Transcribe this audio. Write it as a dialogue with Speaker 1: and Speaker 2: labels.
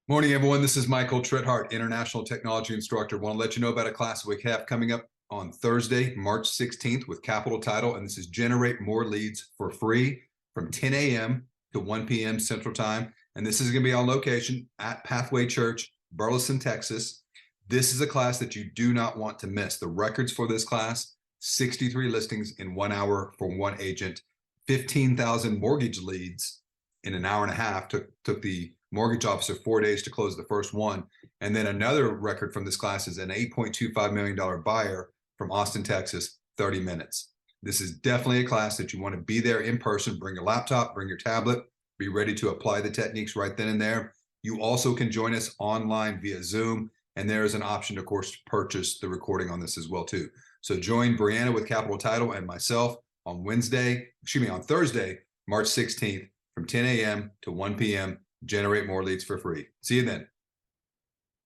Speaker 1: Morning, everyone. This is Michael Tritthart, International Technology Instructor. Want to let you know about a class we have coming up on Thursday, March 16th with Capital Title, and this is Generate More Leads for Free from 10 a.m. to 1 p.m. Central Time. And this is going to be on location at Pathway Church, Burleson, Texas. This is a class that you do not want to miss. The records for this class, 63 listings in 1 hour for one agent, 15,000 mortgage leads in an hour and a half, took the mortgage officer 4 days to close the first one. And then another record from this class is an $8.25 million buyer from Austin, Texas, 30 minutes. This is definitely a class that you want to be there in person. Bring your laptop, bring your tablet, be ready to apply the techniques right then and there. You also can join us online via Zoom, and there is an option, of course, to purchase the recording on this as well, too. So join Brianna with Capital Title and myself on Thursday, March 16th from 10 a.m. to 1 p.m. Generate more leads for free. See you then.